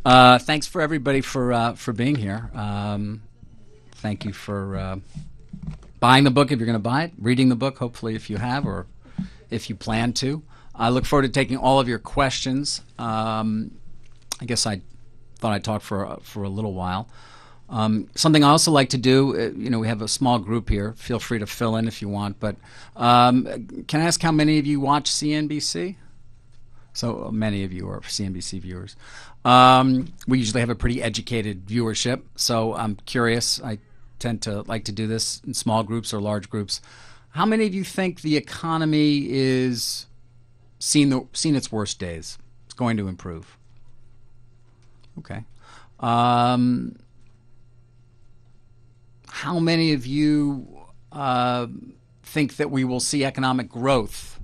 Thanks for everybody for being here. Thank you for buying the book if you're going to buy it, reading the book, hopefully if you have or if you plan to. I look forward to taking all of your questions. I guess I thought I'd talk for a little while. Something I also like to do, we have a small group here. Feel free to fill in if you want. But can I ask how many of you watch CNBC? So many of you are CNBC viewers. We usually have a pretty educated viewership, so I'm curious. I tend to like to do this in small groups or large groups. How many of you think the economy is seen its worst days? It's going to improve. Okay. How many of you think that we will see economic growth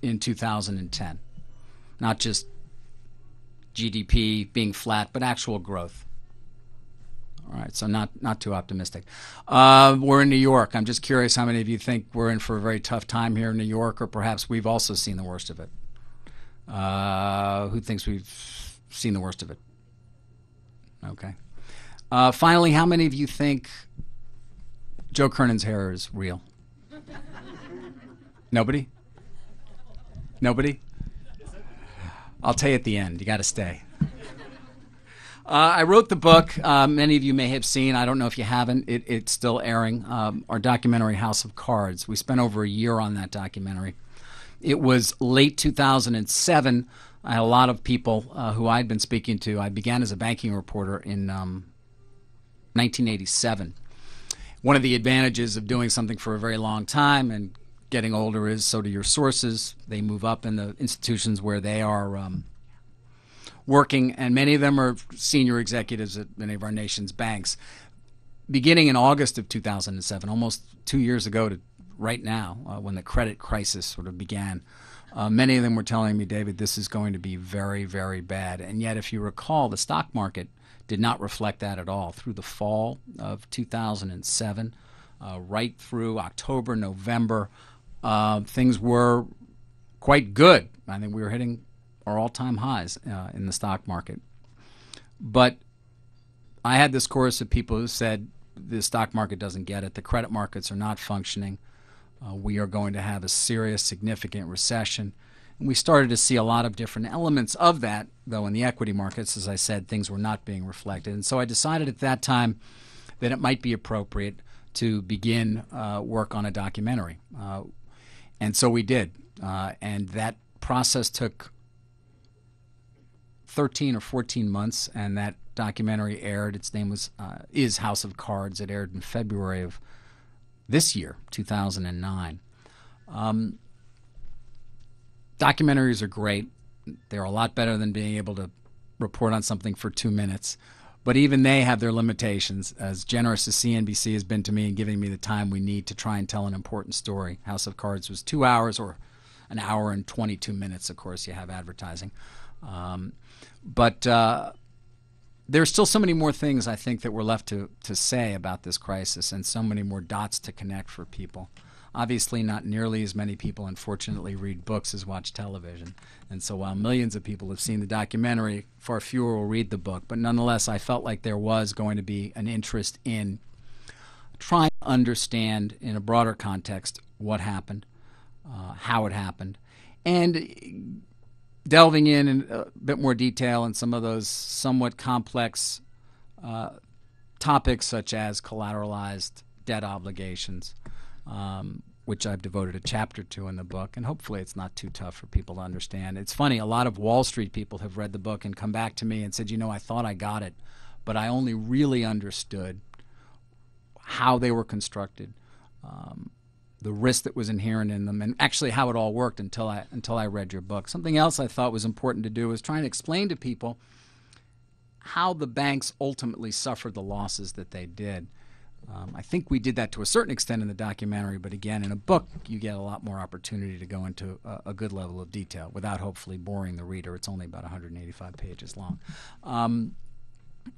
in 2010? Not just GDP being flat, but actual growth. All right, so not too optimistic. We're in New York. I'm just curious how many of you think we're in for a very tough time here in New York, or perhaps we've also seen the worst of it. Who thinks we've seen the worst of it? Okay. Finally, how many of you think Joe Kernan's hair is real? Nobody? Nobody? I'll tell you at the end. You got to stay. I wrote the book. Many of you may have seen. I don't know if you haven't. It's still airing. Our documentary, House of Cards. We spent over a year on that documentary. It was late 2007. I had a lot of people who I'd been speaking to. I began as a banking reporter in 1987. One of the advantages of doing something for a very long time and getting older is so do your sources. They move up in the institutions where they are working, and many of them are senior executives at many of our nation's banks. Beginning in August of 2007, almost 2 years ago to right now, when the credit crisis sort of began, many of them were telling me, David, this is going to be very, very bad. And yet, if you recall, the stock market did not reflect that at all. Through the fall of 2007, right through October, November, things were quite good. I think we were hitting our all-time highs in the stock market. But I had this chorus of people who said the stock market doesn't get it. The credit markets are not functioning. We are going to have a serious, significant recession. And we started to see a lot of different elements of that, though in the equity markets, as I said, things were not being reflected. And so I decided at that time that it might be appropriate to begin work on a documentary. And so we did. And that process took 13 or 14 months, and that documentary aired. Its name is House of Cards. It aired in February of this year, 2009. Documentaries are great. They're a lot better than being able to report on something for 2 minutes. But even they have their limitations, as generous as CNBC has been to me in giving me the time we need to try and tell an important story. House of Cards was 2 hours, or an hour and 22 minutes. Of course, you have advertising. But there's still so many more things I think that we're left to say about this crisis, and so many more dots to connect for people. Obviously, not nearly as many people, unfortunately, read books as watch television. And so while millions of people have seen the documentary, far fewer will read the book. But nonetheless, I felt like there was going to be an interest in trying to understand in a broader context what happened, how it happened, and delving in a bit more detail in some of those somewhat complex topics, such as collateralized debt obligations, which I've devoted a chapter to in the book, and hopefully it's not too tough for people to understand. It's funny, a lot of Wall Street people have read the book and come back to me and said, I thought I got it, but I only really understood how they were constructed, the risk that was inherent in them, and actually how it all worked until I read your book. Something else I thought was important to do was trying to explain to people how the banks ultimately suffered the losses that they did. I think we did that to a certain extent in the documentary, but again, in a book, you get a lot more opportunity to go into a good level of detail without hopefully boring the reader. It's only about 185 pages long. And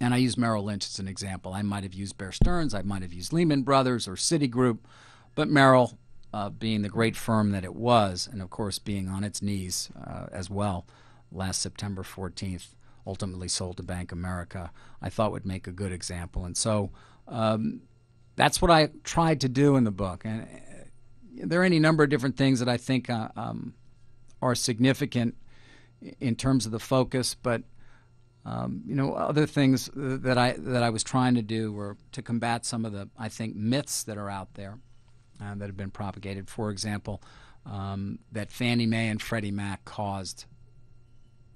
I use Merrill Lynch as an example. I might have used Bear Stearns, I might have used Lehman Brothers or Citigroup, but Merrill, being the great firm that it was, and of course being on its knees as well last September 14th, ultimately sold to Bank America, I thought would make a good example. And so that's what I tried to do in the book. And there are any number of different things that I think are significant in terms of the focus, but other things that I was trying to do were to combat some of the, I think, myths that are out there that have been propagated. For example, that Fannie Mae and Freddie Mac caused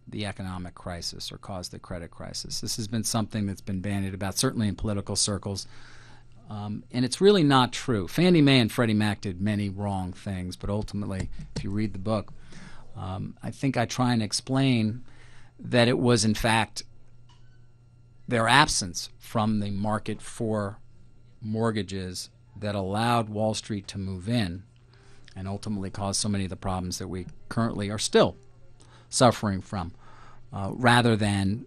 the economic crisis or caused the credit crisis. This has been something that's been bandied about, certainly in political circles, and it's really not true. Fannie Mae and Freddie Mac did many wrong things, but ultimately, if you read the book, I think I try and explain that it was, in fact, their absence from the market for mortgages that allowed Wall Street to move in and ultimately caused so many of the problems that we currently are still suffering from, rather than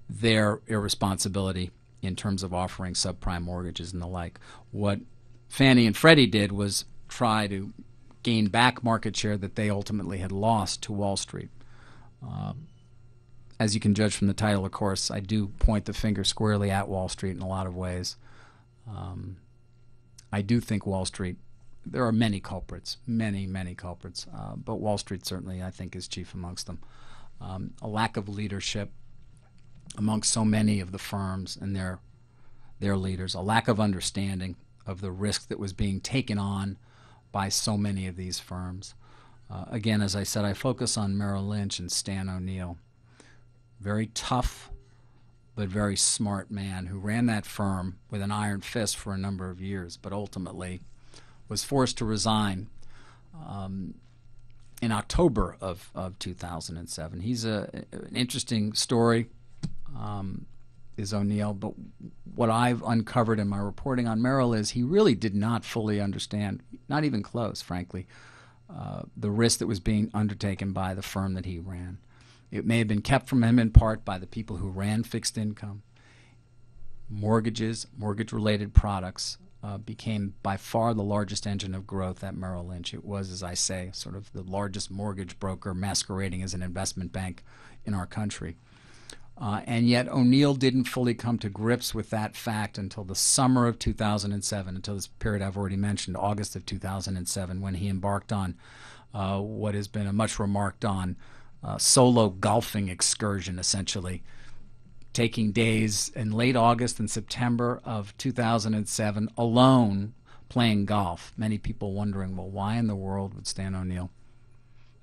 their irresponsibility in terms of offering subprime mortgages and the like. What Fannie and Freddie did was try to gain back market share that they ultimately had lost to Wall Street. As you can judge from the title, of course, I do point the finger squarely at Wall Street in a lot of ways. I do think Wall Street, there are many culprits, many culprits, but Wall Street certainly, I think, is chief amongst them. A lack of leadership amongst so many of the firms and their leaders, a lack of understanding of the risk that was being taken on by so many of these firms. Again, as I said, I focus on Merrill Lynch and Stan O'Neill. Very tough, but very smart man who ran that firm with an iron fist for a number of years, but ultimately was forced to resign in October of 2007. He's an interesting story, is O'Neill, but what I've uncovered in my reporting on Merrill is he really did not fully understand, not even close, frankly, the risk that was being undertaken by the firm that he ran. It may have been kept from him in part by the people who ran fixed income. Mortgages, mortgage-related products became by far the largest engine of growth at Merrill Lynch. It was, as I say, sort of the largest mortgage broker masquerading as an investment bank in our country. And yet O'Neill didn't fully come to grips with that fact until the summer of 2007, until this period I've already mentioned, August of 2007, when he embarked on what has been a much remarked on solo golfing excursion, essentially, taking days in late August and September of 2007 alone playing golf. Many people wondering, well, why in the world would Stan O'Neill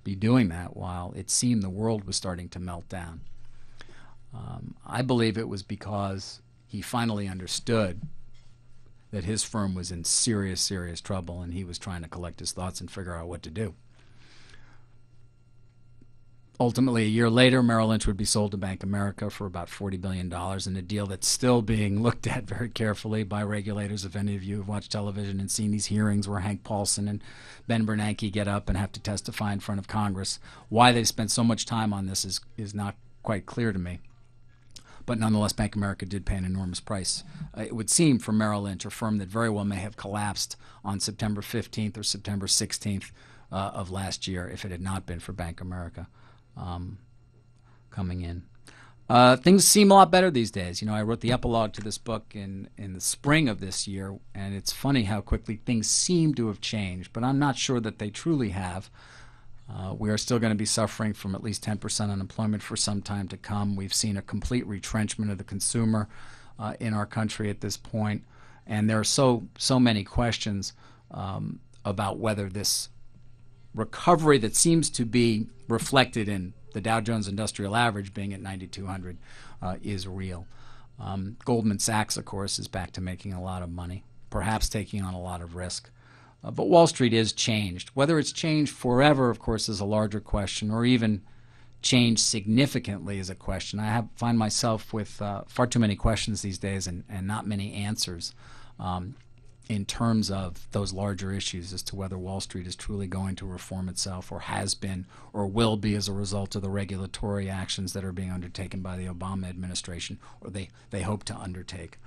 be doing that while it seemed the world was starting to melt down? I believe it was because he finally understood that his firm was in serious trouble, and he was trying to collect his thoughts and figure out what to do. Ultimately, a year later, Merrill Lynch would be sold to Bank America for about $40 billion in a deal that's still being looked at very carefully by regulators. If any of you have watched television and seen these hearings where Hank Paulson and Ben Bernanke get up and have to testify in front of Congress, why they've spent so much time on this is not quite clear to me. But nonetheless, Bank of America did pay an enormous price. It would seem for Merrill Lynch, a firm that very well may have collapsed on September 15th or September 16th of last year if it had not been for Bank of America coming in. Things seem a lot better these days. I wrote the epilogue to this book in the spring of this year, and it's funny how quickly things seem to have changed, but I'm not sure that they truly have. We are still going to be suffering from at least 10% unemployment for some time to come. We've seen a complete retrenchment of the consumer in our country at this point, and there are so many questions about whether this recovery that seems to be reflected in the Dow Jones Industrial Average being at 9,200 is real. Goldman Sachs, of course, is back to making a lot of money, perhaps taking on a lot of risk. But Wall Street is changed. Whether it's changed forever, of course, is a larger question, or even changed significantly is a question. I find myself with far too many questions these days and not many answers in terms of those larger issues as to whether Wall Street is truly going to reform itself, or has been, or will be as a result of the regulatory actions that are being undertaken by the Obama administration, or they hope to undertake.